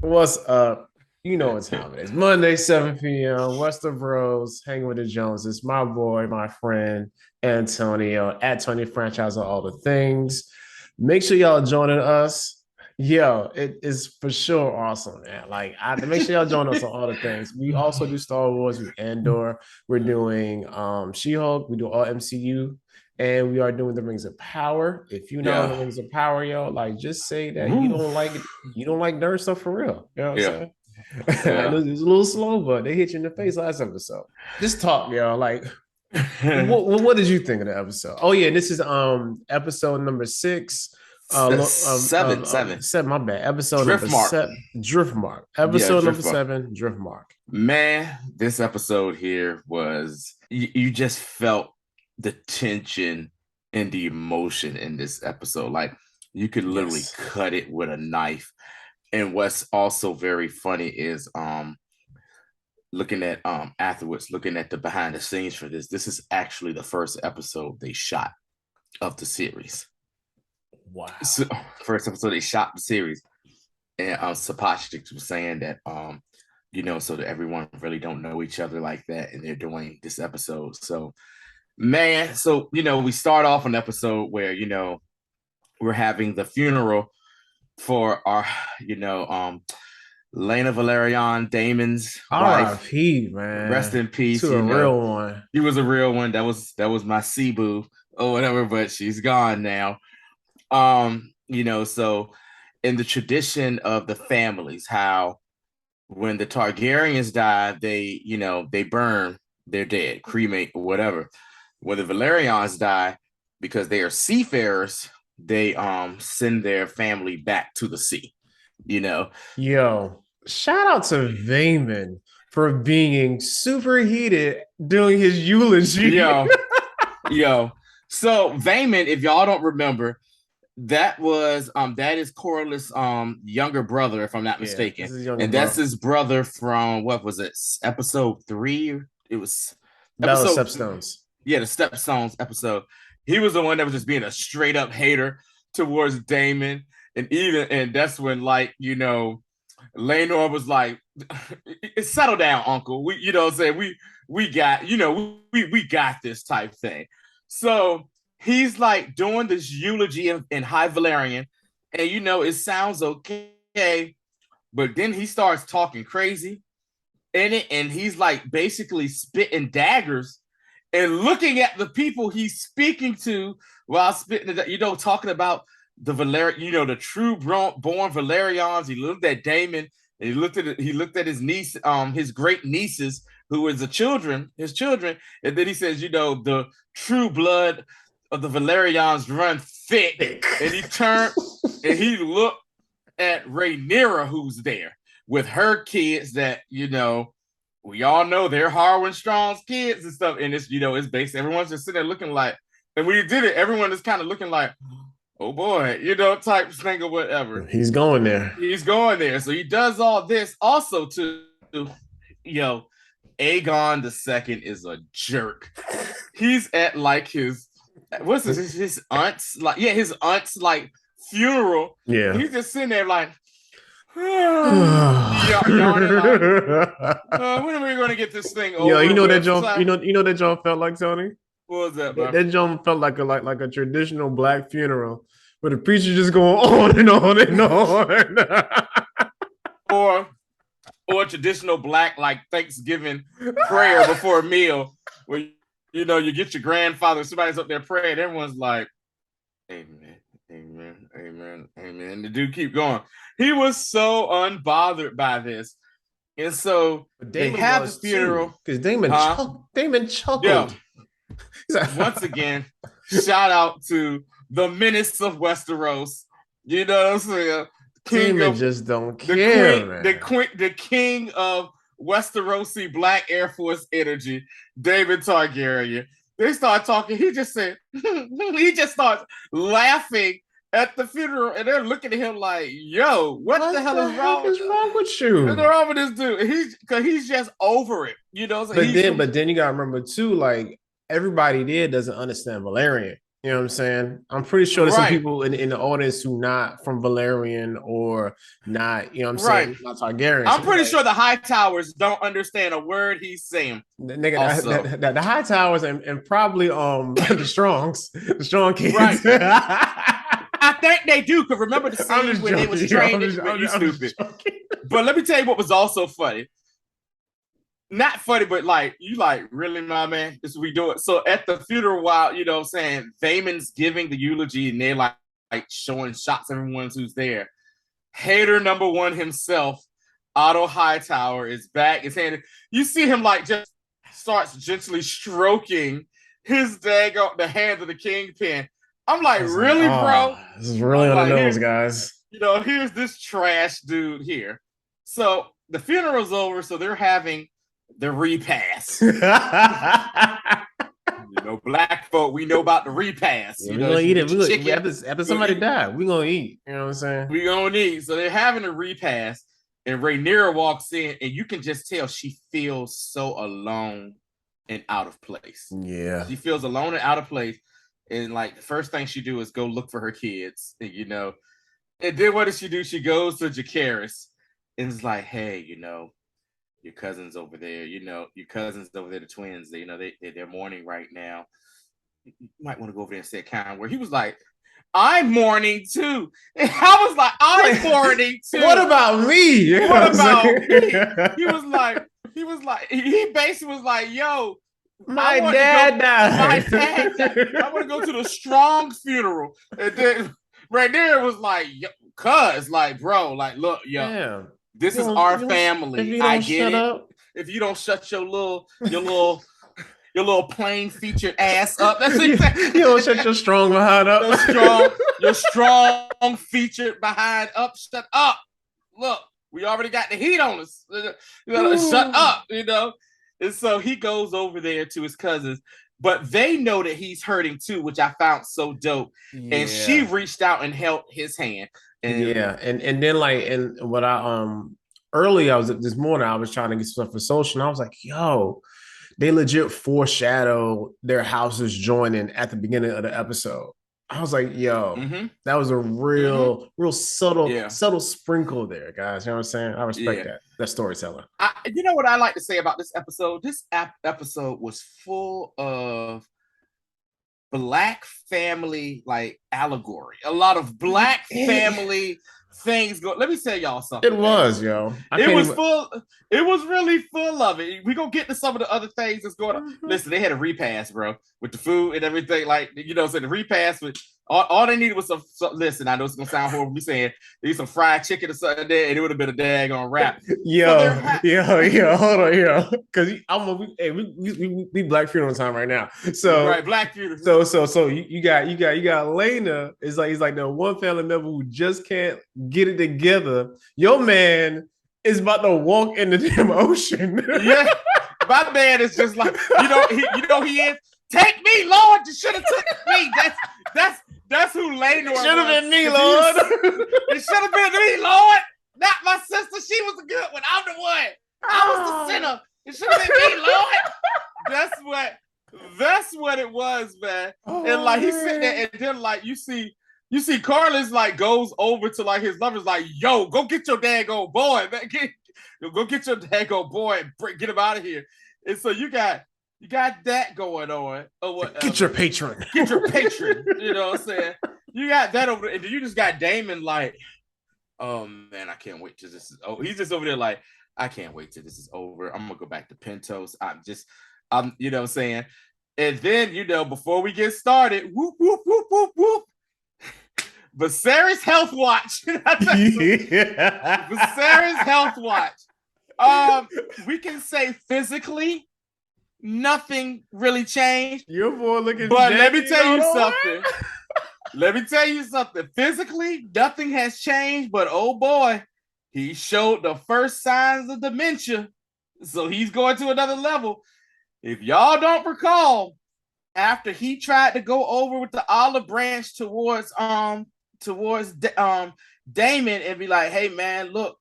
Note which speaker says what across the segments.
Speaker 1: What's up? You know what time it is. Monday, 7 p.m. Western Bros, hanging with the Joneses. My boy, my friend, Antonio, at Tony Franchise on all the things. Make sure y'all joining us. Yo, it is for sure awesome, man. Like, make sure y'all join us on all the things. We also do Star Wars, we Andor, we're doing She-Hulk, we do all MCU, and we are doing the Rings of Power. If you know the
Speaker 2: Yeah.
Speaker 1: Rings of Power, yo, like just say that you
Speaker 2: Woo.
Speaker 1: don't like it, you don't like nerd stuff for real. You know what I'm
Speaker 2: Yeah.
Speaker 1: saying? I know
Speaker 2: Yeah.
Speaker 1: it was a little slow, but they hit you in the face last episode. Just talk, y'all. Like, what did you think of the episode? Oh yeah, this is episode number six.
Speaker 2: Seven.
Speaker 1: Seven. My bad. Episode number
Speaker 2: Driftmark.
Speaker 1: seven. Driftmark.
Speaker 2: Yeah,
Speaker 1: Episode number
Speaker 2: Driftmark.
Speaker 1: seven. Driftmark.
Speaker 2: Man, this episode here was you just felt the tension and the emotion in this episode. Like you could literally
Speaker 1: Yes.
Speaker 2: cut it with a knife. And what's also very funny is looking at afterwards, looking at the behind the scenes for this is actually the first episode they shot of the series.
Speaker 1: Wow.
Speaker 2: So, first episode they shot the series, and Sapachic was saying that so that everyone really don't know each other like that, and they're doing this episode. So man, so we start off an episode where we're having the funeral for our Laena Velaryon, Damon's wife.
Speaker 1: R.I.P.
Speaker 2: Rest
Speaker 1: man.
Speaker 2: in peace.
Speaker 1: To a real one.
Speaker 2: She was a real one. That was my Cebu or whatever, but she's gone now. So in the tradition of the families, how when the Targaryens die, they burn their dead, cremate or whatever. When the Velaryons die, because they are seafarers, they send their family back to the sea. You know,
Speaker 1: Yo, shout out to Vayman for being super heated doing his eulogy.
Speaker 2: yo, yo. So Vayman, if y'all don't remember, that is Corlys' younger brother, if I'm not
Speaker 1: Yeah,
Speaker 2: mistaken,
Speaker 1: this is younger
Speaker 2: and that's
Speaker 1: bro.
Speaker 2: his brother from what was it, episode 3? It was
Speaker 1: Battle of
Speaker 2: episode
Speaker 1: Stepstones.
Speaker 2: yeah, the Stepstones episode. He was the one that was just being a straight up hater towards Damon, and that's when Laenor was like, "Settle down, Uncle. What I'm saying, we got we got this type thing." So he's like doing this eulogy in High Valerian, and it sounds okay, but then he starts talking crazy in it, and he's like basically spitting daggers and looking at the people he's speaking to while spitting, talking about the the true born Valerians. He looked at Damon, and he looked at his niece, his great nieces, who is his children, and then he says, the true blood of the Valerians run thick,
Speaker 1: Thick.
Speaker 2: and he turned and he looked at Rhaenyra, who's there with her kids that we all know they're Harwin Strong's kids and stuff, and it's based. Everyone's just sitting there looking like, and when he did it, everyone is kind of looking like, oh boy, type thing or whatever.
Speaker 1: He's going there.
Speaker 2: He's going there, so he does all this also to, Aegon the Second is a jerk. He's at like his aunt's his aunt's funeral.
Speaker 1: Yeah.
Speaker 2: He's just sitting there like yawning like, when are we going to get this thing
Speaker 1: Yo,
Speaker 2: over with?
Speaker 1: You know that John felt like Tony.
Speaker 2: What was that,
Speaker 1: That,
Speaker 2: bro?
Speaker 1: that John felt like a traditional black funeral, where the preacher just going on and on and on.
Speaker 2: Or or traditional black Thanksgiving prayer before a meal, where you get your grandfather, somebody's up there praying, everyone's like, Amen, amen, amen, amen. The dude keep going. He was so unbothered by this. And so
Speaker 1: But
Speaker 2: they
Speaker 1: Damon
Speaker 2: have the
Speaker 1: was too,
Speaker 2: funeral.
Speaker 1: because
Speaker 2: Huh?
Speaker 1: Damon
Speaker 2: Yeah.
Speaker 1: chuckled.
Speaker 2: Once again, shout out to the menace of Westeros. You know what I'm saying? King
Speaker 1: Damon
Speaker 2: of
Speaker 1: just don't
Speaker 2: the
Speaker 1: care,
Speaker 2: queen,
Speaker 1: man.
Speaker 2: the king of Westerosi Black Air Force energy, David Targaryen. They start talking. He just said, he just starts laughing at the funeral, and they're looking at him like, "Yo, what the
Speaker 1: What
Speaker 2: hell
Speaker 1: the
Speaker 2: is
Speaker 1: heck
Speaker 2: wrong?
Speaker 1: is wrong with
Speaker 2: What's
Speaker 1: you?
Speaker 2: wrong with this dude?" He's just over it. So
Speaker 1: But
Speaker 2: he's
Speaker 1: then, but then you gotta remember too, like everybody there doesn't understand Valerian. You know what I'm saying? I'm pretty sure there's some
Speaker 2: Right,
Speaker 1: people in the audience who not from Valerian or not, you know what I'm
Speaker 2: right.
Speaker 1: saying, not Targaryen.
Speaker 2: I'm
Speaker 1: So they're
Speaker 2: pretty
Speaker 1: like,
Speaker 2: sure the High Towers don't understand a word he's saying.
Speaker 1: nigga,
Speaker 2: Also,
Speaker 1: the high towers and probably the strongs, the strong
Speaker 2: right.
Speaker 1: kids.
Speaker 2: I think they do. Cause remember the
Speaker 1: I'm
Speaker 2: scene
Speaker 1: just
Speaker 2: when they was
Speaker 1: joking, yo.
Speaker 2: training? You
Speaker 1: I'm just
Speaker 2: stupid.
Speaker 1: joking.
Speaker 2: But let me tell you what was also funny. Not funny, but like you like really, my man. This is what we do it. So at the funeral, while you know, what I'm saying Damon's giving the eulogy, and they're like showing shots of everyone who's there. Hater number one himself, Otto Hightower, is back. His hand. You see him like just starts gently stroking his the hand of the kingpin. I'm
Speaker 1: I
Speaker 2: like,
Speaker 1: was like,
Speaker 2: really, bro?
Speaker 1: oh, this is really
Speaker 2: I'm
Speaker 1: on the
Speaker 2: like,
Speaker 1: nose,
Speaker 2: here,
Speaker 1: guys.
Speaker 2: here's this trash dude here. So the funeral's over, so they're having the repast. Black folk, we know about the repast.
Speaker 1: Yeah, we're gonna eat
Speaker 2: You
Speaker 1: it.
Speaker 2: get your chicken.
Speaker 1: After somebody died, we're gonna eat. You know what I'm saying?
Speaker 2: We gonna eat. So they're having a repast, and Rhaenyra walks in, and you can just tell she feels so alone and out of place.
Speaker 1: Yeah.
Speaker 2: She feels alone and out of place. And like the first thing she do is go look for her kids. And and then what does she do? She goes to Jacaerys and is like, hey, your cousins over there, your cousins over there, the twins, they're mourning right now. You might want to go over there and say a kind word. He was like, I'm mourning too. And I was like, I'm mourning too.
Speaker 1: What about me?
Speaker 2: What about me? He was like, he basically was like, yo,
Speaker 1: my dad died.
Speaker 2: I want to go to the strong funeral. And then right there was like, cuz, like, bro, like, look, yo,
Speaker 1: damn.
Speaker 2: this is our family. I get it.
Speaker 1: Up.
Speaker 2: If you don't shut your little plain featured ass up, that's exactly.
Speaker 1: You don't shut your strong behind up.
Speaker 2: Your strong featured behind up. Shut up. Look, we already got the heat on us. Shut up, And so he goes over there to his cousins, but they know that he's hurting too, which I found so dope. Yeah. And she reached out and held his hand.
Speaker 1: And then like, and what early, this morning I was trying to get stuff for social, and I was like, yo, they legit foreshadow their houses joining at the beginning of the episode. I was like, yo, that was a real subtle sprinkle there, guys. You know what I'm saying? I respect that storytelling.
Speaker 2: You know what I like to say about this episode? This episode was full of Black family like allegory. A lot of Black family things go. Let me tell y'all something.
Speaker 1: It was, yo.
Speaker 2: It was full. It was really full of it. We gonna get to some of the other things that's going on. Listen, they had a repast, bro, with the food and everything. Like so the repast with all they needed was some. Listen, I know it's gonna sound horrible. We saying they need some fried chicken or something there, and it would have been a daggone wrap.
Speaker 1: Yo, hold on, yo, because we Black funeral time right now. So
Speaker 2: right, Black funeral.
Speaker 1: So you got Laena is like he's like the one family member who just can't get it together. Your man is about to walk in the damn ocean.
Speaker 2: Yeah, my man is just like he is. Take me, Lord. You should have took me. That's who Laena was.
Speaker 1: Should have been me, Lord.
Speaker 2: It should have been me, Lord. Not my sister. She was the good one. I'm the one. I was the sinner. It should have been me, Lord. That's what it was, man. And like he's sitting there, and then like you see Carlos like goes over to like his lovers, like, yo, go get your daggone boy, man. Go get your daggone boy and get him out of here. And so you got that going on. Or whatever.
Speaker 1: Get your patron.
Speaker 2: Get your patron. You know what I'm saying? You got that over there. And then you just got Damon like, oh man, I can't wait till this is over. He's just over there like, I can't wait till this is over. I'm gonna go back to Pentos. I'm you know what I'm saying? And then, before we get started, whoop, whoop, whoop, whoop, whoop. Viserys Health Watch. Viserys Health Watch. We can say physically, nothing really changed.
Speaker 1: Your boy looking.
Speaker 2: But let me tell you something. Let me tell you something. Physically, nothing has changed. But oh boy, he showed the first signs of dementia. So he's going to another level. If y'all don't recall, after he tried to go over with the olive branch towards Damon and be like, hey man, look,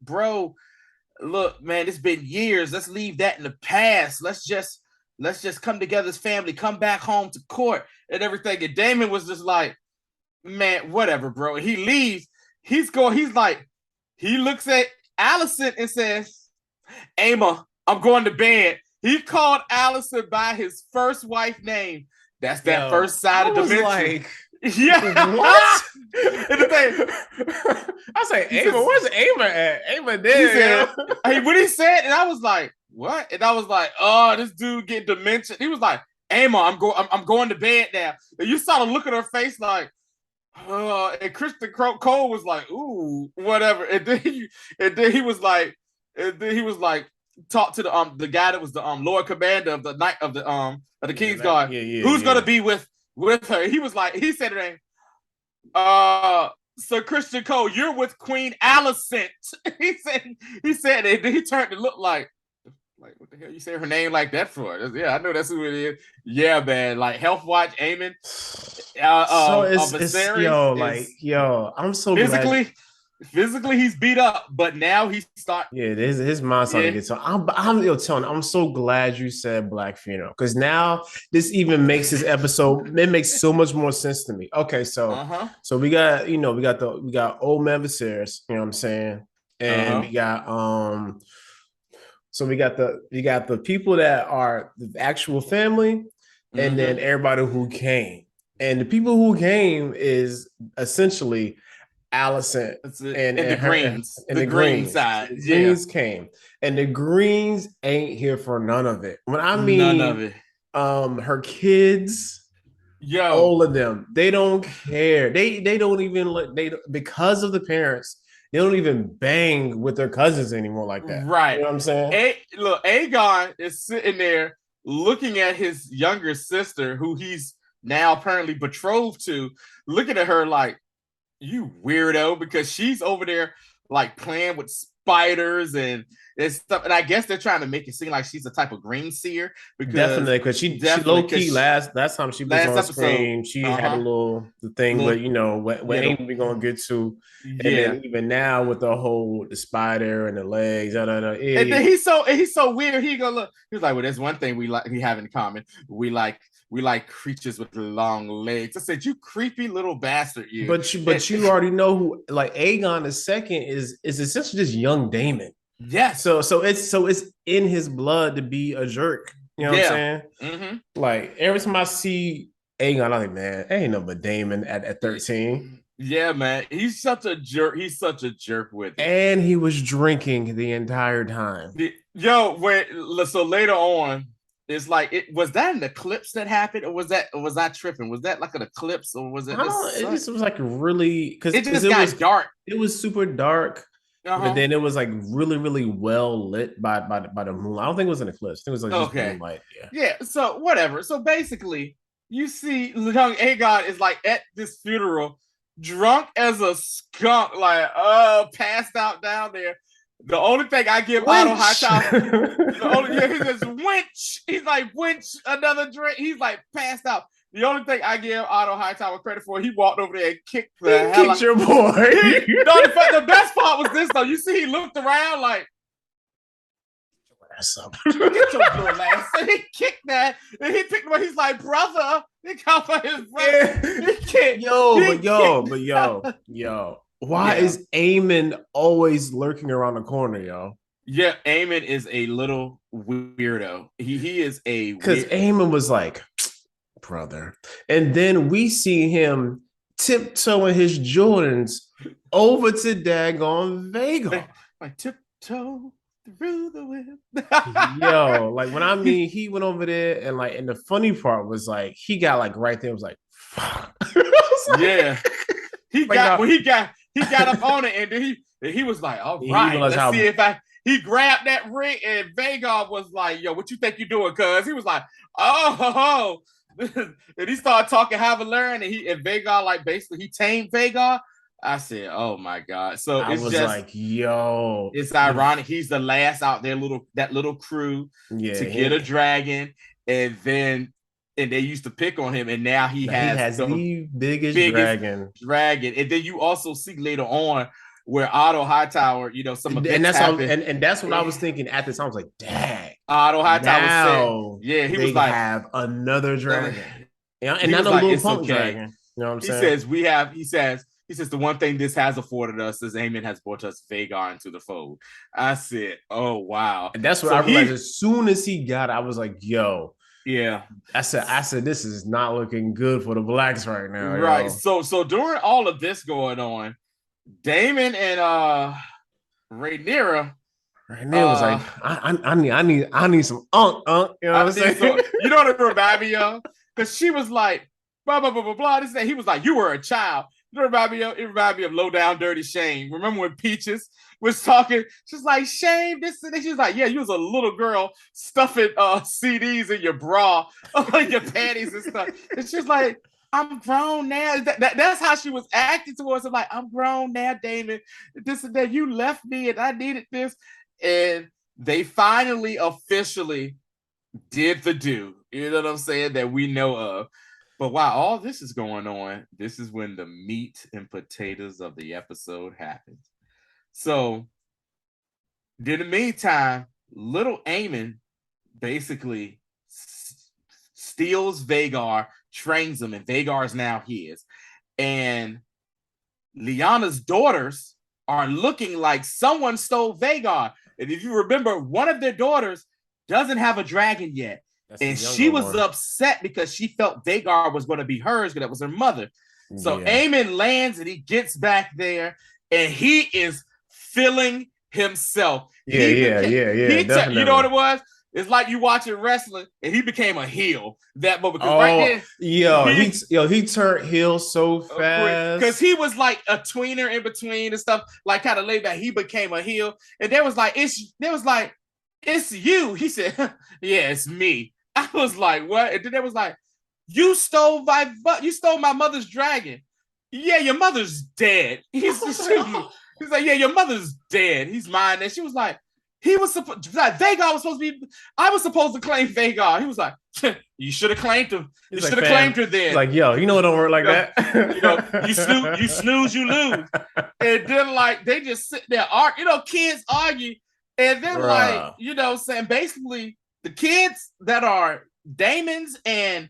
Speaker 2: man, it's been years. Let's leave that in the past. Let's just let's just come together as family, come back home to court and everything. And Damon was just like, man, whatever, bro. And he leaves. He looks at Allison and says, Ama, I'm going to bed. He called Allison by his first wife name. That's that first side of dimension.
Speaker 1: Like,
Speaker 2: yeah.
Speaker 1: What?
Speaker 2: And the thing,
Speaker 1: I was like, Ama, where's Ama at? Ama dead.
Speaker 2: When he said, and I was like, what? And I was like, oh, this dude get dementia. He was like, Ama, I'm going to bed now. And you saw the look at her face like, and Christian Cole was like, ooh, whatever. And then he was like, talk to the guy that was the Lord Commander of the King's Guard. Who's gonna be with her? He was like, he said her name. Sir Christian Cole, you're with Queen Alicent. he said it. Then he turned to look like what the hell you say her name like that for? Yeah, I know that's who it is. Yeah, man. Like Health Watch, Aemon.
Speaker 1: So I'm so
Speaker 2: physically.
Speaker 1: Glad.
Speaker 2: Physically, he's beat up, but now he's starting.
Speaker 1: Yeah, his mind's starting to get so. I'm so glad you said Black funeral because now this even makes this episode. It makes so much more sense to me. Okay, so we got we got old man Viserys. You know what I'm saying? And we got so we got the people that are the actual family, and then everybody who came. And the people who came is essentially Allison and the Greens. And the Green side. The Greens came. And the Greens ain't here for none of it. When I mean none of it. Her kids, all of them, they don't care. They don't even because of the parents, they don't even bang with their cousins anymore like that.
Speaker 2: Right.
Speaker 1: You know what I'm saying?
Speaker 2: Look, Aegon is sitting there looking at his younger sister, who he's now apparently betrothed to, looking at her like, you weirdo, because she's over there like playing with spiders and stuff. And I guess they're trying to make it seem like she's a type of green seer. Because
Speaker 1: she low key last time she was on screen, she had a little thing, but what ain't we gonna get to? And then even now with the spider and the legs, and then he's so weird. He gonna look. He's like, well, there's one thing we have in common. We like creatures with long legs. I said, you creepy little bastard, you. But you already know who, like, Aegon II is essentially just young Daemon.
Speaker 2: Yes.
Speaker 1: So it's in his blood to be a jerk. You know what I'm saying? Mm-hmm. Like every time I see Aegon, I'm like, man, ain't no but Daemon at 13.
Speaker 2: Yeah, man. He's such a jerk. He's such a jerk with it.
Speaker 1: And he was drinking the entire time.
Speaker 2: So later on, it's like, was that an eclipse that happened, or was I tripping? Was that like an eclipse, or was it?
Speaker 1: It just was like really, because
Speaker 2: it got dark.
Speaker 1: It was super dark, but then it was like really, really well lit by the moon. I don't think it was an eclipse. I think it was like just moonlight.
Speaker 2: Yeah. So whatever. So basically, you see, young Aegon is like at this funeral, drunk as a skunk, like passed out down there. The only thing I give Otto Hightower, he says winch. He's like, winch, another drink. He's like passed out. The only thing I give Otto Hightower credit for, he walked over there and kicked
Speaker 1: your boy.
Speaker 2: The best part was this though. You see, he looked around like, get your little ass. So he kicked that, and he picked him up. He's like, brother. He called for his brother. He kicked.
Speaker 1: Yo. Why is Aemon always lurking around the corner, yo?
Speaker 2: Yeah, Aemon is a little weirdo. He is a
Speaker 1: because Aemon was like, brother, and then we see him tiptoeing his Jordans over to daggone Vhagar.
Speaker 2: Like tiptoe through the wind.
Speaker 1: Yo, like when I mean he went over there and the funny part was like he got like right there was like, fuck.
Speaker 2: Yeah. He got up on it, and then he was like, all right, let's see if he grabbed that ring, and Vhagar was like, yo, what you think you're doing, cuz? He was like, oh. And he started talking High Valyrian, and Vhagar, like, basically, he tamed Vhagar. I said, oh my God. So
Speaker 1: I was just like, yo.
Speaker 2: It's ironic. He's the last out there, that little crew to get a dragon, and they used to pick on him, and now he has
Speaker 1: the biggest dragon.
Speaker 2: And then you also see later on where Otto Hightower, some of
Speaker 1: and that's what I was thinking at this time. I was like, dang.
Speaker 2: Otto Hightower Yeah, he was
Speaker 1: they
Speaker 2: like,
Speaker 1: have another dragon. And
Speaker 2: he
Speaker 1: not
Speaker 2: was
Speaker 1: a
Speaker 2: like,
Speaker 1: little
Speaker 2: it's
Speaker 1: punk
Speaker 2: okay.
Speaker 1: dragon. You know what I'm
Speaker 2: He
Speaker 1: saying?
Speaker 2: says he says the one thing this has afforded us is Aemon has brought us Vagar into the fold. I said, oh wow.
Speaker 1: And that's what I
Speaker 2: So
Speaker 1: realized as soon as he got it, I was like, yo,
Speaker 2: yeah.
Speaker 1: I said, this is not looking good for the blacks right now,
Speaker 2: Right.
Speaker 1: yo.
Speaker 2: So during all of this going on, Damon and Rhaenyra,
Speaker 1: And it was like, I need some you know what I'm saying?
Speaker 2: so you know what it reminded me of? Because she was like, blah blah blah blah blah. This and he was like, you were a child. You know, it reminded me of Low Down Dirty Shame. Remember when Peaches was talking? She's like, Shame, this and that. She's like, yeah, you was a little girl stuffing CDs in your bra, your panties and stuff. And she's like, I'm grown now. That's how she was acting towards him. Like, I'm grown now, Damon. This and that. You left me and I needed this. And they finally officially did the do. You know what I'm saying? That we know of. But while all this is going on, this is when the meat and potatoes of the episode happens. So, in the meantime, little Aemon basically steals Vagar, trains him, and Vagar is now his. And Lyanna's daughters are looking like someone stole Vagar. And if you remember, one of their daughters doesn't have a dragon yet. And she was upset because she felt Vagar was going to be hers because that was her mother. So Aemon lands and he gets back there and he is feeling himself.
Speaker 1: Yeah.
Speaker 2: You know what it was? It's like you watching wrestling and he became a heel that moment. Right
Speaker 1: there, he turned heel so fast.
Speaker 2: Because he was like a tweener in between and stuff, like kind of laid back. He became a heel. And there was like, it's you. He said, yeah, it's me. I was like, what? And then it was like, you stole my mother's dragon. Yeah, your mother's dead. He's like, yeah, your mother's dead. He's mine. And she was like, Vagar was supposed to be, I was supposed to claim Vagar. He was like, you should have claimed him. You should have claimed her then.
Speaker 1: Like, yo, you know it don't work like that.
Speaker 2: You snooze, you lose. And then like they just sit there, kids argue. And then saying basically the kids that are Damon's and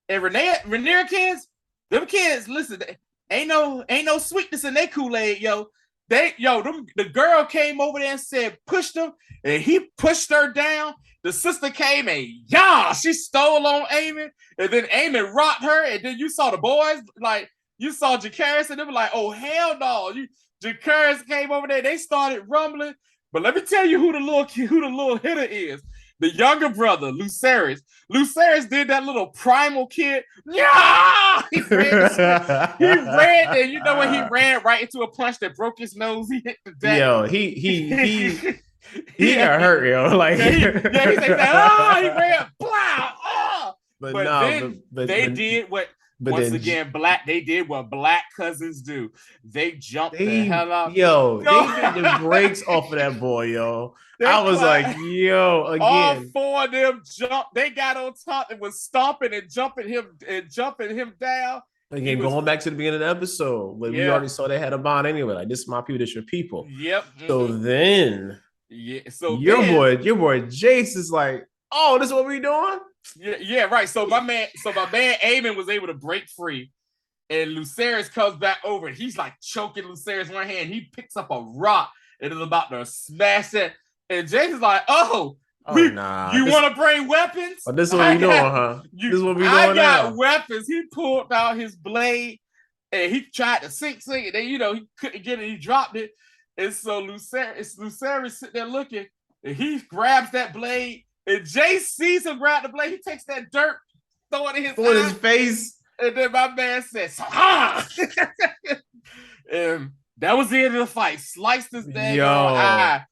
Speaker 2: Rhaenyra kids, them kids, listen, ain't no sweetness in their Kool-Aid, yo. The girl came over there and said, push them, and he pushed her down. The sister came and she stole on Aemon, and then Aemon rocked her, and then you saw the boys, like you saw Jacaerys, and they were like, oh hell no. Jacaerys came over there, they started rumbling. But let me tell you who the little hitter is. The younger brother, Lucerys. Lucerys did that little primal kid. Yeah! He ran, and you know when he ran right into a punch that broke his nose. He hit the deck.
Speaker 1: Yo, he got hurt, yo. Like
Speaker 2: he ran, blah,
Speaker 1: But
Speaker 2: they did what. They did what black cousins do. They jumped the hell out.
Speaker 1: Yo, they did the brakes off of that boy, yo. I was like, yo, again.
Speaker 2: All four of them jumped. They got on top and was stomping and jumping him down.
Speaker 1: Again, going back to the beginning of the episode, we already saw they had a bond anyway. Like, this is my people, this your people.
Speaker 2: Yep.
Speaker 1: So then, your boy Jace is like, oh, this is what we doing?
Speaker 2: Yeah, right. So my man Aemon was able to break free, and Lucerys comes back over, and he's like choking Lucerys in one hand. He picks up a rock and is about to smash it. And Jace is like, you want to bring weapons?
Speaker 1: Oh, this is what we doing, huh? This is what we doing now.
Speaker 2: I got weapons. He pulled out his blade, and he tried to sink it, and then he couldn't get it. He dropped it, and so Lucerys sitting there looking, and he grabs that blade. And Jace sees him grab the blade. He takes that dirt, throw it in his
Speaker 1: face.
Speaker 2: And then my man says, and that was the end of the fight. Sliced his dang eye.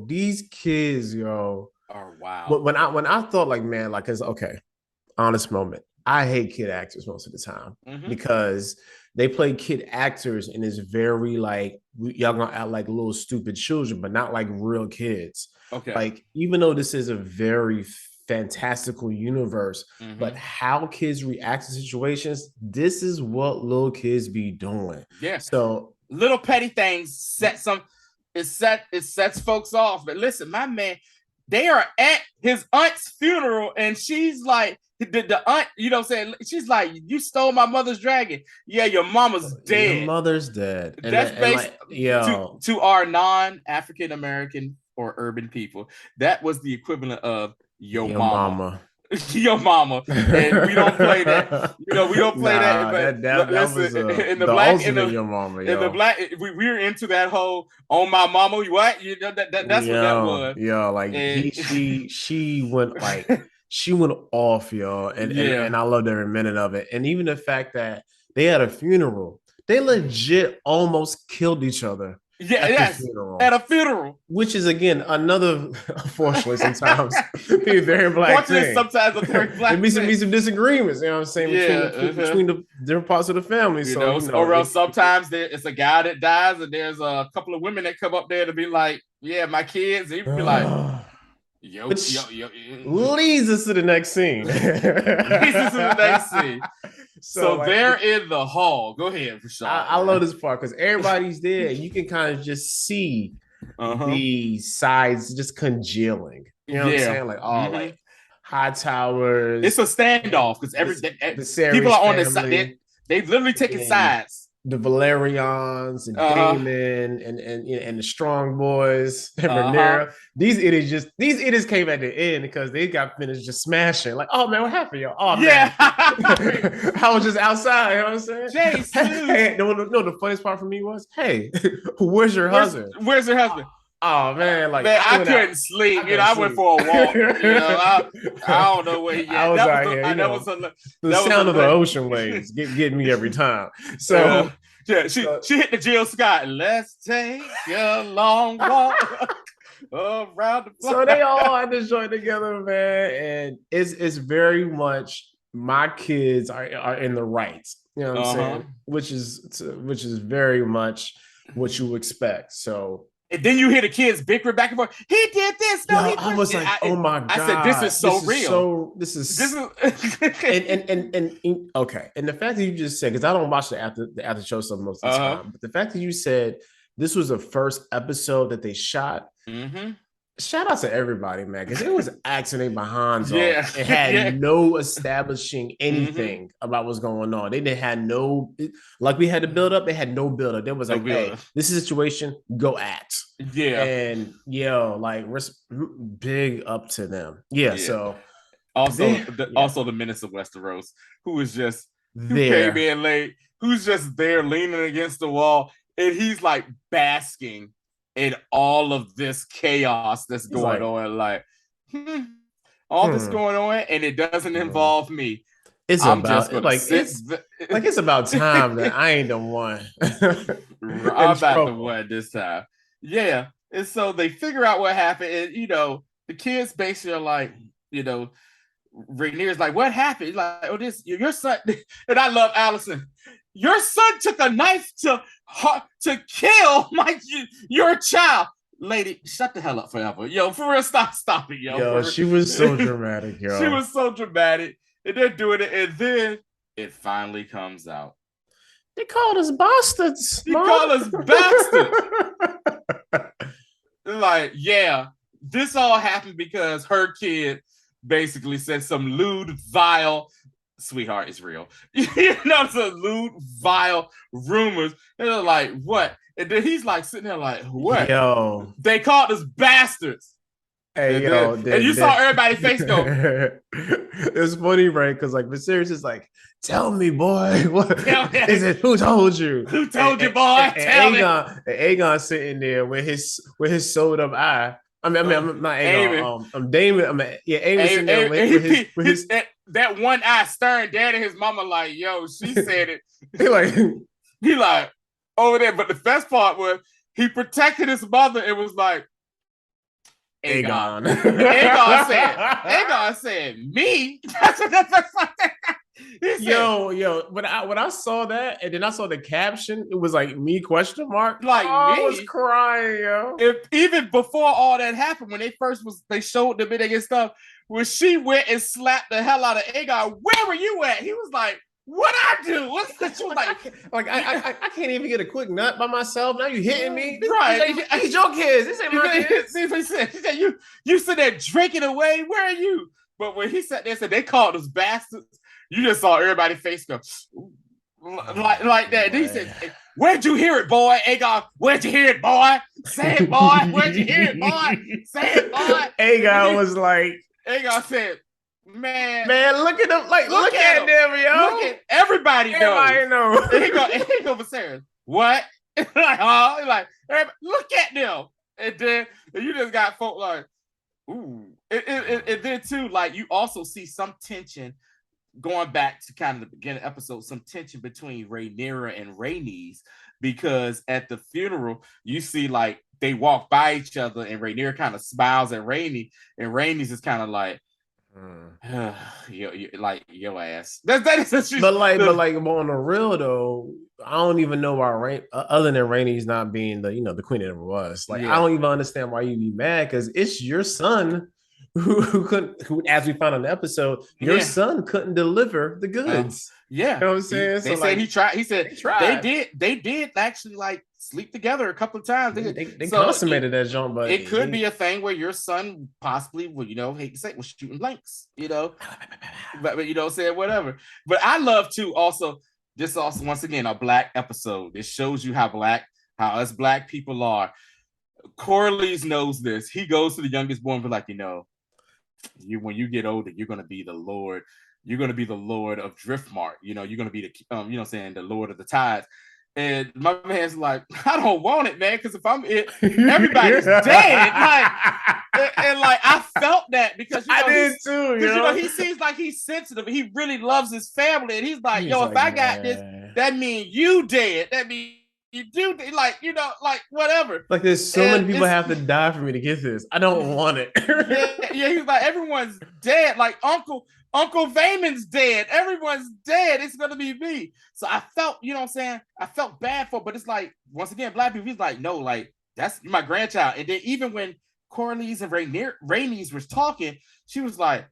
Speaker 1: These kids, yo,
Speaker 2: are wild.
Speaker 1: But when I thought like, man, like, cause okay, honest moment. I hate kid actors most of the time because they play kid actors and it's very like y'all gonna act like little stupid children, but not like real kids.
Speaker 2: Okay.
Speaker 1: Like, even though this is a very fantastical universe, but how kids react to situations, this is what little kids be doing.
Speaker 2: Yeah.
Speaker 1: So
Speaker 2: little petty things set some. it sets folks off. But listen, my man, they are at his aunt's funeral, and she's like, the aunt, you know what I'm saying? She's like, you stole my mother's dragon. Yeah, your mama's
Speaker 1: Your
Speaker 2: dead.
Speaker 1: mother dead.
Speaker 2: That's
Speaker 1: And
Speaker 2: based
Speaker 1: like, yo,
Speaker 2: to our non-African American or urban people. That was the equivalent of your
Speaker 1: your
Speaker 2: mama.
Speaker 1: mama.
Speaker 2: Your mama, and we don't play that. You know, we don't play that. But
Speaker 1: that
Speaker 2: listen,
Speaker 1: was
Speaker 2: in the
Speaker 1: the
Speaker 2: black,
Speaker 1: ultimate your mama,
Speaker 2: in the
Speaker 1: yo.
Speaker 2: black, we're into that whole on my mama. What you know that's what that was.
Speaker 1: Yo, like
Speaker 2: And,
Speaker 1: she went like she went off, yo,
Speaker 2: yeah,
Speaker 1: and I loved every minute of it. And even the fact that they had a funeral, they legit almost killed each other
Speaker 2: yeah,
Speaker 1: at the
Speaker 2: yes,
Speaker 1: funeral.
Speaker 2: at a funeral.
Speaker 1: Which is again another, unfortunately, sometimes be a very black thing.
Speaker 2: Sometimes a very black
Speaker 1: There
Speaker 2: thing.
Speaker 1: be some disagreements, you know what I'm saying, between the different parts of the family.
Speaker 2: You
Speaker 1: So
Speaker 2: know,
Speaker 1: you know,
Speaker 2: or else sometimes it's a guy that dies, and there's a couple of women that come up there to be like, "Yeah, my kids." And he'd be like,
Speaker 1: which leads us to the next scene.
Speaker 2: Leads us to the next scene. So
Speaker 1: like,
Speaker 2: they're in the hall. Go ahead, Rashad.
Speaker 1: I love this part because everybody's there. You can kind of just see the sides just congealing. You know what I'm saying? Like, like high towers.
Speaker 2: It's a standoff because people are on the side. They've literally taken sides.
Speaker 1: The Velaryons and Damon and the Strong Boys and Rhaenyra. These idiots came at the end because they got finished just smashing. Like, oh man, what happened, yo? Oh man, I was just outside. You know what I'm saying?
Speaker 2: Jason.
Speaker 1: Hey, no, the funniest part for me was, hey, where's your husband?
Speaker 2: Where's your husband?
Speaker 1: Oh man, like
Speaker 2: man, I couldn't sleep. I went for a walk. I don't know where he
Speaker 1: at. I was out here. The sound of the ocean waves get me every time. So
Speaker 2: she hit the Jill Scott. Let's take a long walk around the block.
Speaker 1: So they all had to join together, man, and it's very much my kids are in the right. You know what I'm saying? Which is very much what you expect. So.
Speaker 2: And then you hear the kids bickering back and forth. He did this. No,
Speaker 1: I was like, oh my god!
Speaker 2: I said, this is so real.
Speaker 1: This is and okay. And the fact that you just said, because I don't watch the after show stuff most of the time, but the fact that you said this was the first episode that they shot. Shout out to everybody, man, because it was accident behind. It had no establishing anything about what's going on. They didn't have no, like we had to build up. They had no build up. There was like, hey, this is a situation. Go at. And like we're big up to them. So
Speaker 2: also the Menace of Westeros, who came in late, who's just there leaning against the wall, and he's like basking in all of this chaos that's going on, like this going on, and it doesn't involve me.
Speaker 1: It's about time that I ain't the one.
Speaker 2: I'm about the one this time. Yeah, and so they figure out what happened, and the kids basically are like, Rhaenyra's like, what happened? He's like, oh, this your son, and I love Allison. Your son took a knife to kill your child. Lady, shut the hell up forever. Yo, for real, stop it, yo.
Speaker 1: She was so dramatic, yo.
Speaker 2: She was so dramatic. And they're doing it, and then it finally comes out.
Speaker 1: They called us bastards.
Speaker 2: They called us bastards. Like, yeah, this all happened because her kid basically said some lewd, vile, sweetheart is real. Some lewd, vile rumors. And they're like, what? And then he's like sitting there like, what?
Speaker 1: Yo.
Speaker 2: They called us bastards.
Speaker 1: Hey,
Speaker 2: and you saw everybody's face go.
Speaker 1: It was funny, right? Because like Viserys is like, tell me, boy. What is it? Who told you?
Speaker 2: Who told you, boy? Tell me.
Speaker 1: Aegon sitting there with his sewed up eye. I'm not Aegon. I'm Damon. Aegon sitting there with his
Speaker 2: that one eye staring dad and his mama like, yo, she said it. he like over there. But the best part was he protected his mother. It was like Aegon. Aegon said, me?
Speaker 1: Yo, when I saw that and then I saw the caption, it was like me question mark.
Speaker 2: Like
Speaker 1: I was crying, yo.
Speaker 2: Even before all that happened, when they showed the bit and stuff, when she went and slapped the hell out of Aegon, where were you at? He was like, What I do? What's that? She was
Speaker 1: I can't even get a quick nut by myself. Now you hitting me,
Speaker 2: right?
Speaker 1: These your kids. This ain't my kids.
Speaker 2: She said, you sit there drinking away. Where are you? But when he sat there and said they called us bastards, you just saw everybody's face go like that. Then he said, "Where'd you hear it, boy?" Aegon, "Where'd you hear it, boy? Say it, boy. Where'd you hear it, boy? Say it, boy."
Speaker 1: Aegon was like,
Speaker 2: Aegon said, Man,
Speaker 1: look at them. Like, look at them, yo.
Speaker 2: Look at everybody knows. And he go Viserys. What? Like, oh, like, look at them. And then you just got folk like, ooh. And then too, like, you also see some tension going back to kind of the beginning of the episode, some tension between Rhaenyra and Rhaenys, because at the funeral, you see like they walk by each other and Rhaenyra kind of smiles at Rhaenys, and Rhaenys is kind of like, like your ass. That is
Speaker 1: but on the real though, I don't even know why other than Rhaenys not being the queen it ever was. Like, I don't even understand why you be mad, because it's your son who couldn't, as we found on the episode, your son couldn't deliver the goods.
Speaker 2: You know
Speaker 1: what I'm saying?
Speaker 2: They said he tried. He said they did actually like sleep together a couple of times.
Speaker 1: They consummated that jump, but
Speaker 2: it could be a thing where your son possibly would, hate to say, was shooting blanks, but saying whatever. But I love too. Also, this also once again a black episode. It shows you how us black people are. Corlys knows this. He goes to the youngest boy and be like, when you get older, you're gonna be the Lord. You're gonna be the Lord of Driftmark. You're gonna be the Lord of the Tides. And my man's like, I don't want it, man, because if I'm it, everybody's dead. And I felt that because
Speaker 1: I did too.
Speaker 2: He seems like he's sensitive. He really loves his family, and he's like, if I got this, that means you dead. That means you do whatever.
Speaker 1: Like, there's so many people have to die for me to get this. I don't want it.
Speaker 2: He's like, everyone's dead. Like Uncle Vamon's dead. Everyone's dead. It's gonna be me. So I felt, I felt bad for, but it's like, once again, black people, he's like, no, like, that's my grandchild. And then even when Corlys and Rhaenys was talking, she was like,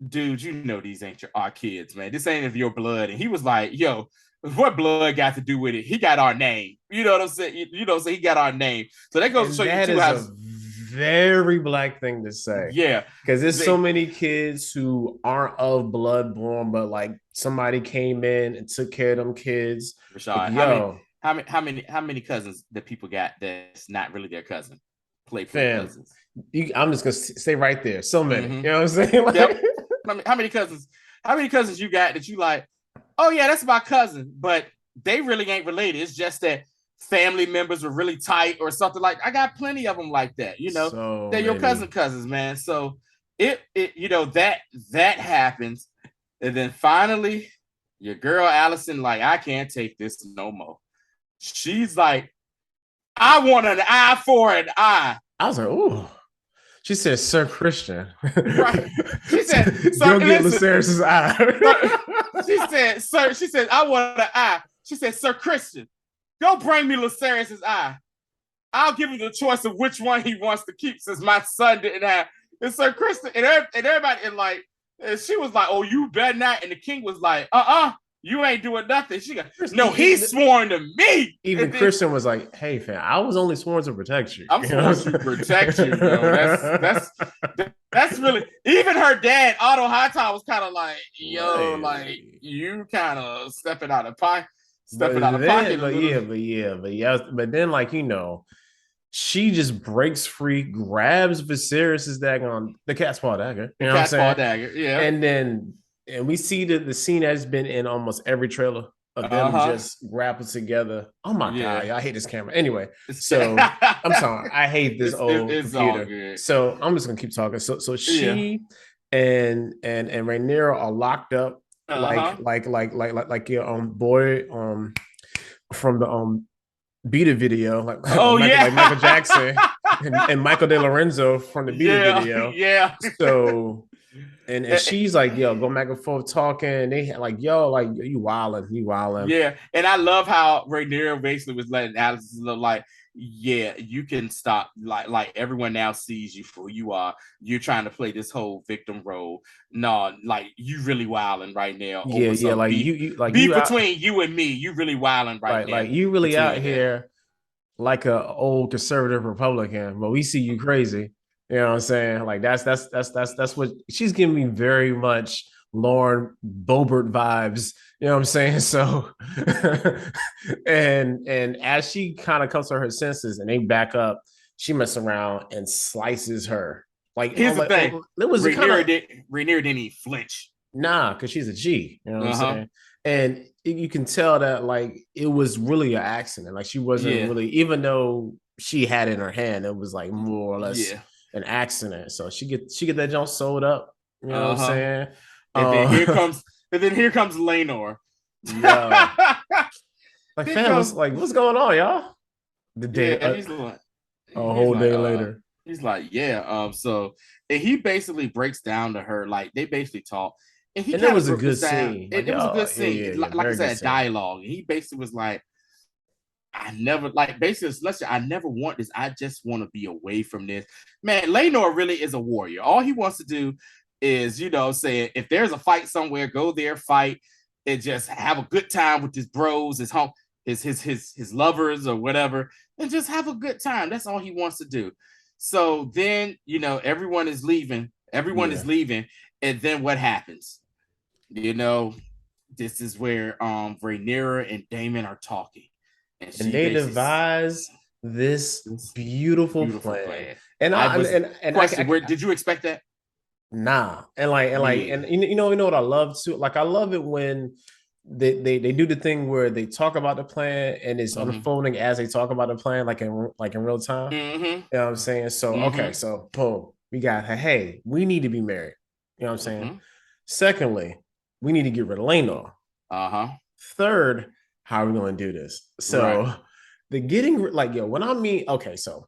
Speaker 2: dude, these ain't our kids, man. This ain't of your blood. And he was like, yo, what blood got to do with it? He got our name. You know what I'm saying? So he got our name. So that goes to show you too how
Speaker 1: very black thing to say.
Speaker 2: Yeah.
Speaker 1: Because there's so many kids who aren't of blood born, but like somebody came in and took care of them kids.
Speaker 2: Rashad, how many cousins that people got that's not really their cousin? Play cousins.
Speaker 1: I'm just gonna stay right there. So many. Mm-hmm. You know what I'm saying? Like,
Speaker 2: yep. How many cousins you got that you like, oh yeah, that's my cousin, but they really ain't related. It's just that family members were really tight or something. Like, I got plenty of them like that, they're your cousins, man. So it that happens. And then finally your girl Allison, like, I can't take this no more. She's like, I want an eye for an eye.
Speaker 1: I was like, ooh. She said, Sir Christian.
Speaker 2: Right. She said,
Speaker 1: go get Lucerys' eye.
Speaker 2: She said, I want an eye. She said, Sir Christian, go bring me Lucerys' eye. I'll give him the choice of which one he wants to keep, since my son didn't have. And Sir Christian, and everybody, and she was like, oh, you better not. And the king was like, you ain't doing nothing. She goes, no, he's sworn to me.
Speaker 1: Even Christian was like, hey, fam, I was only sworn to protect you.
Speaker 2: I'm sworn to protect you, yo. That's really, even her dad, Otto Hightower, was kind of like, yo, like, you kind of stepping out of pocket. But then, like, she just breaks free, grabs Viserys' daggone, the cat's paw dagger. You know what I'm saying? Cat's paw dagger, yeah. And we see the scene has been in almost every trailer of them just grappled together. Oh my God, I hate this camera. Anyway, so I'm sorry, I hate this old computer. So I'm just gonna keep talking. So she and Rhaenyra are locked up, like your boy from the Beat video, like Michael Jackson and Michael De Lorenzo from the Beat video. Yeah.
Speaker 1: So and she's like, yo, go back and forth talking. They like, yo, like you wildin', you wildin'.
Speaker 2: Yeah, and I love how Rhaenyra basically was letting Alice look like, yeah, you can stop. Like everyone now sees you for who you are. You're trying to play this whole victim role. No, like you really wilding right now
Speaker 1: Yeah,
Speaker 2: over
Speaker 1: yeah,
Speaker 2: some
Speaker 1: like
Speaker 2: beef
Speaker 1: you like
Speaker 2: beef
Speaker 1: you out
Speaker 2: between you and me. You really wilding right
Speaker 1: right,
Speaker 2: now
Speaker 1: like you really out
Speaker 2: between that.
Speaker 1: here like a old conservative Republican, but we see you crazy. You know what I'm saying? Like that's what she's giving me very much Lauren Boebert vibes. You know what I'm saying? So and as she kind of comes to her senses and they back up, she messes around and slices her.
Speaker 2: Here's the thing:
Speaker 1: It was a kind of
Speaker 2: Rhaenyra didn't even flinch.
Speaker 1: nah, because she's a G. You know what I'm
Speaker 2: Uh-huh.
Speaker 1: saying? And you can tell that like it was really an accident. Like she wasn't
Speaker 2: Yeah.
Speaker 1: really, even though she had it in her hand, it was like more or less
Speaker 2: Yeah.
Speaker 1: an accident. So she get that jump sold up. You know what I'm
Speaker 2: Uh-huh.
Speaker 1: saying?
Speaker 2: And then here
Speaker 1: Uh,
Speaker 2: comes Laenor.
Speaker 1: yo, like
Speaker 2: Here
Speaker 1: fam,
Speaker 2: comes
Speaker 1: what's going on, y'all? The day
Speaker 2: yeah,
Speaker 1: a
Speaker 2: he's
Speaker 1: whole
Speaker 2: like,
Speaker 1: day later,
Speaker 2: yeah, so and he basically breaks down to her, like they basically talk, and he
Speaker 1: and it
Speaker 2: kind of
Speaker 1: was a
Speaker 2: broke
Speaker 1: good
Speaker 2: this down.
Speaker 1: scene. Like
Speaker 2: It was a
Speaker 1: yo,
Speaker 2: good
Speaker 1: yeah,
Speaker 2: scene.
Speaker 1: yeah, yeah,
Speaker 2: Like I
Speaker 1: very good
Speaker 2: said,
Speaker 1: scene.
Speaker 2: dialogue. And he basically was like, I never like basically listen, I never want this. I just want to be away from this. Man, Laenor really is a warrior. All he wants to do is, saying if there's a fight somewhere, go there, fight, and just have a good time with his bros, his home, his lovers or whatever, and just have a good time. That's all he wants to do. So then, everyone is leaving. Everyone is
Speaker 1: Yeah.
Speaker 2: leaving, and then what happens? You know, this is where Rhaenyra and Daemon are talking, and
Speaker 1: And
Speaker 2: she
Speaker 1: they
Speaker 2: basically
Speaker 1: devise this
Speaker 2: this
Speaker 1: beautiful
Speaker 2: beautiful
Speaker 1: plan.
Speaker 2: plan.
Speaker 1: And
Speaker 2: I
Speaker 1: I
Speaker 2: was
Speaker 1: and
Speaker 2: question, where did you expect that?
Speaker 1: nah.
Speaker 2: Me
Speaker 1: And
Speaker 2: either.
Speaker 1: you know what I love too? Like I love it when they do the thing where they talk about the plan and it's
Speaker 2: Mm-hmm.
Speaker 1: unfolding as they talk about the plan, like in real time.
Speaker 2: Mm-hmm.
Speaker 1: You know what I'm saying? So okay,
Speaker 2: Mm-hmm.
Speaker 1: so boom, we got hey, we need to be married. You know what I'm saying?
Speaker 2: Mm-hmm.
Speaker 1: Secondly, we need to get rid of Leno.
Speaker 2: Uh-huh.
Speaker 1: Third, how are we going to do this?
Speaker 2: Right.
Speaker 1: So the getting like yo, when I mean okay, so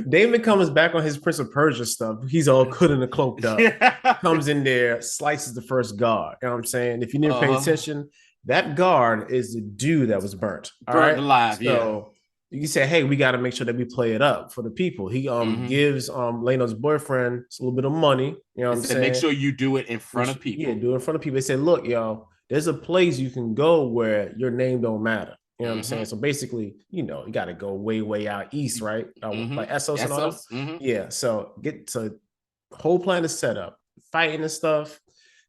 Speaker 1: David comes back on his Prince of Persia stuff. He's all hooded and cloaked up.
Speaker 2: Yeah.
Speaker 1: Comes in there, slices the first guard. You know what I'm saying? If you didn't pay
Speaker 2: Uh-huh.
Speaker 1: attention, that guard is the dude that was burnt. All
Speaker 2: Burnt
Speaker 1: right.
Speaker 2: alive, yeah.
Speaker 1: So you say, hey, we got to make sure that we play it up for the people. He
Speaker 2: Mm-hmm.
Speaker 1: gives Leno's boyfriend a little bit of money. You know what
Speaker 2: It
Speaker 1: I'm
Speaker 2: said make
Speaker 1: saying?
Speaker 2: sure you do it in front of
Speaker 1: Yeah,
Speaker 2: people.
Speaker 1: do it in front of people. They said, look, yo, there's a place you can go where your name don't matter. You know what I'm saying?
Speaker 2: Mm-hmm.
Speaker 1: So basically, you got to go way, way out east, right?
Speaker 2: Mm-hmm.
Speaker 1: Like Essos and all that.
Speaker 2: Essos. Mm-hmm.
Speaker 1: Yeah. So get to whole plan is set up, fighting and stuff.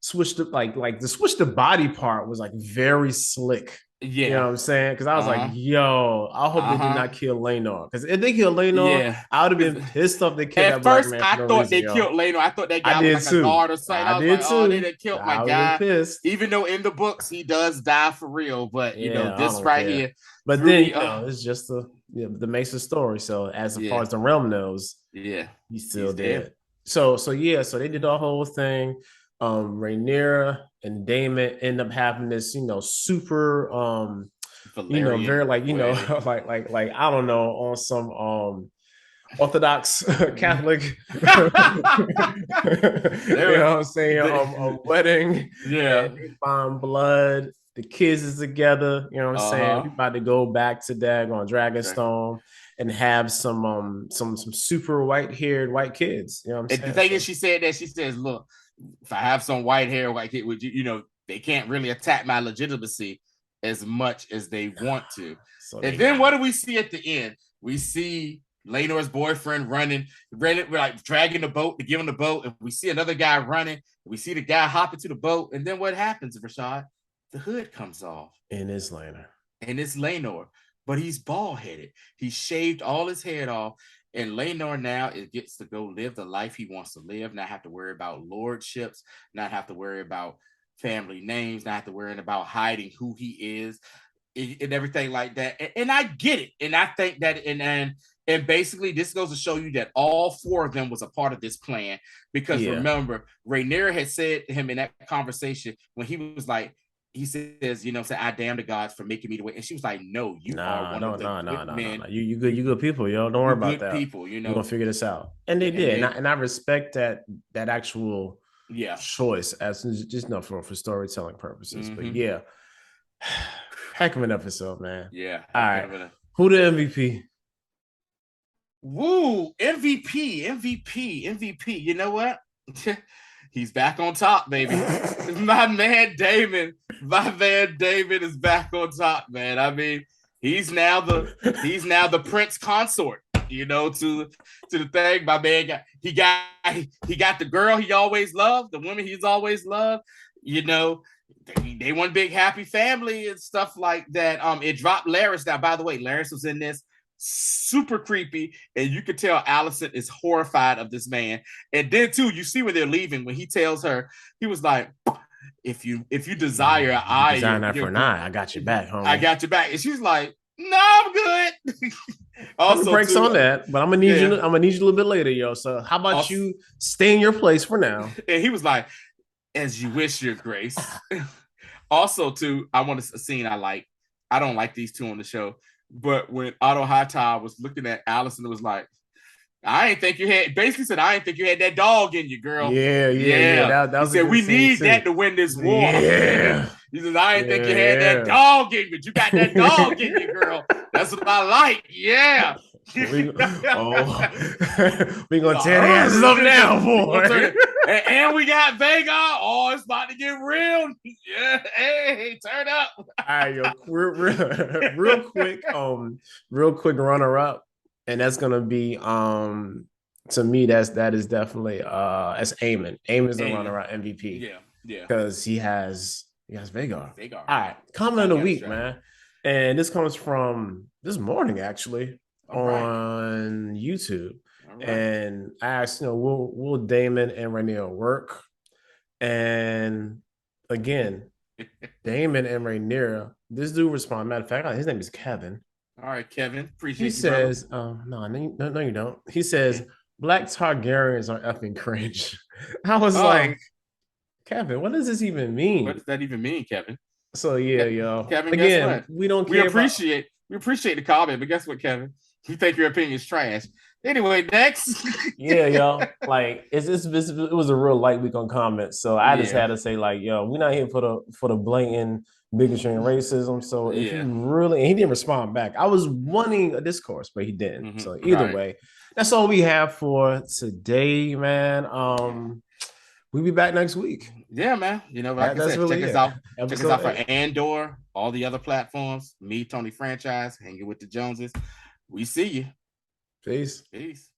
Speaker 1: Switch the like the switch the body part was like very slick. You know
Speaker 2: Yeah.
Speaker 1: what I'm saying? Because I was like,
Speaker 2: Uh-huh.
Speaker 1: yo, I hope they did
Speaker 2: Uh-huh.
Speaker 1: not kill Lenor. Because if they kill Lenor,
Speaker 2: Yeah.
Speaker 1: I would have been
Speaker 2: Because
Speaker 1: pissed off they killed that
Speaker 2: at
Speaker 1: black
Speaker 2: first
Speaker 1: man for
Speaker 2: I
Speaker 1: no
Speaker 2: thought
Speaker 1: reason,
Speaker 2: they
Speaker 1: yo.
Speaker 2: killed Leno. I thought that
Speaker 1: I
Speaker 2: guy was
Speaker 1: did
Speaker 2: like a
Speaker 1: too.
Speaker 2: guard or something.
Speaker 1: I
Speaker 2: I was like,
Speaker 1: did
Speaker 2: oh, they
Speaker 1: too.
Speaker 2: done killed my
Speaker 1: I would have been
Speaker 2: guy.
Speaker 1: pissed.
Speaker 2: Even though in the books he does die for real, but
Speaker 1: Yeah, I
Speaker 2: this
Speaker 1: don't
Speaker 2: right
Speaker 1: care.
Speaker 2: here
Speaker 1: But
Speaker 2: threw
Speaker 1: then
Speaker 2: me.
Speaker 1: it's just the Mesa story. So as far
Speaker 2: Yeah,
Speaker 1: as the realm knows,
Speaker 2: yeah,
Speaker 1: he's still
Speaker 2: he's dead.
Speaker 1: dead. So yeah, so they did the whole thing. Rhaenyra and Damon end up having this, super
Speaker 2: Valerian
Speaker 1: very like,
Speaker 2: wedding.
Speaker 1: like I don't know, on some Orthodox Catholic,
Speaker 2: There,
Speaker 1: what I'm saying, a wedding,
Speaker 2: yeah.
Speaker 1: and they find blood. The kids is together. You know what I'm saying?
Speaker 2: Uh-huh.
Speaker 1: We about to go back to Dagon
Speaker 2: Okay.
Speaker 1: Dragonstone and have some super white haired white kids. You know what I'm
Speaker 2: And the
Speaker 1: saying?
Speaker 2: thing is,
Speaker 1: So
Speaker 2: she said that she says, "Look, if I have some white hair, white kid, would you, they can't really attack my legitimacy as much as they want to."
Speaker 1: so
Speaker 2: And
Speaker 1: they
Speaker 2: then what
Speaker 1: not.
Speaker 2: do we see at the end? We see Lanor's boyfriend running, like dragging the boat to give him the boat, and we see another guy running. We see the guy hop into the boat, and then what happens, Rashad? The hood comes off,
Speaker 1: In his laner.
Speaker 2: and it's Laenor, but he's bald headed. He shaved all his head off, and Laenor now it gets to go live the life he wants to live. Not have to worry about lordships, not have to worry about family names, not have to worry about hiding who he is and everything like that. And I get it, and I think that and basically this goes to show you that all four of them was a part of this plan, because
Speaker 1: Yeah.
Speaker 2: remember, Rhaenyra had said to him in that conversation when he was like, he says, say, I damn the gods for making me the way. And she was like, no, you are
Speaker 1: Nah,
Speaker 2: one
Speaker 1: no,
Speaker 2: of the
Speaker 1: no, no,
Speaker 2: good
Speaker 1: no, no,
Speaker 2: men.
Speaker 1: no. You good people, yo. Don't worry
Speaker 2: You
Speaker 1: about
Speaker 2: good
Speaker 1: that.
Speaker 2: people,
Speaker 1: We're gonna figure this out. And they
Speaker 2: And
Speaker 1: did.
Speaker 2: they,
Speaker 1: And I respect that actual
Speaker 2: Yeah.
Speaker 1: choice as just not for storytelling purposes. But
Speaker 2: Mm-hmm.
Speaker 1: yeah, heck of an episode, man.
Speaker 2: Yeah.
Speaker 1: All right, who the MVP?
Speaker 2: Woo! MVP. You know what? He's back on top, baby. My man Damon is back on top, man. I mean, he's now the prince consort, you know, to the thing. My man he got the girl he always loved, the woman he's always loved, you know. They one big happy family and stuff like that. It dropped Laris. Now, by the way, Laris was in this, super creepy, and you could tell Allison is horrified of this man. And then too, you see when they're leaving, when he tells her, he was like, if you desire
Speaker 1: design that for an eye, I got your back, homie.
Speaker 2: I got your back. And she's like, no, I'm good.
Speaker 1: Also, breaks on that, but I'm gonna need you. I'm gonna need you a little bit later, yo. So how about you stay in your place for now?
Speaker 2: And he was like, as you wish, your grace. Also, too, I want a scene I like. I don't like these two on the show, but when Otto Hightower was looking at Allison, it was like, I ain't think you had, basically said, I ain't think you had that dog in you, girl.
Speaker 1: Yeah. That
Speaker 2: he said, we need that to win this war.
Speaker 1: Yeah.
Speaker 2: He said, I ain't think you had that dog in you, but you got that dog in you, girl. That's what I like. Yeah.
Speaker 1: we gonna tear the asses up now, boy.
Speaker 2: And we got Vega. Oh, it's about to get real. Yeah, hey, turn up.
Speaker 1: All right, yo, real quick runner up, and that's gonna be to me that is definitely as Eamon. Eamon's the runner up MVP.
Speaker 2: Yeah,
Speaker 1: because he has Vhagar.
Speaker 2: All
Speaker 1: right, comment of the week, man, and this comes from this morning actually. On YouTube, and I asked, will Damon and Rhaenyra work? And again, Damon and Rhaenyra, this dude responded. Matter of fact, his name is Kevin.
Speaker 2: All right, Kevin, appreciate.
Speaker 1: He says, no, you don't. He says, Black Targaryens are effing cringe. I was like, Kevin, what does this even mean?
Speaker 2: What does that even mean, Kevin?
Speaker 1: So yeah, yo.
Speaker 2: Kevin,
Speaker 1: again,
Speaker 2: guess what?
Speaker 1: we don't.
Speaker 2: We appreciate the comment, but guess what, Kevin? You think your opinion is trash. Anyway, next.
Speaker 1: Yeah, yo. Like it was a real light week on comments. So I just had to say, like, yo, we're not here for the blatant bigotry and racism. So if you really, and he didn't respond back. I was wanting a discourse, but he didn't. Mm-hmm. So either way, that's all we have for today, man. We'll be back next week.
Speaker 2: Yeah, man. You know, like I said, really check us out for Andor, all the other platforms. Me, Tony Franchise, hanging with the Joneses. We see you.
Speaker 1: Peace.
Speaker 2: Peace.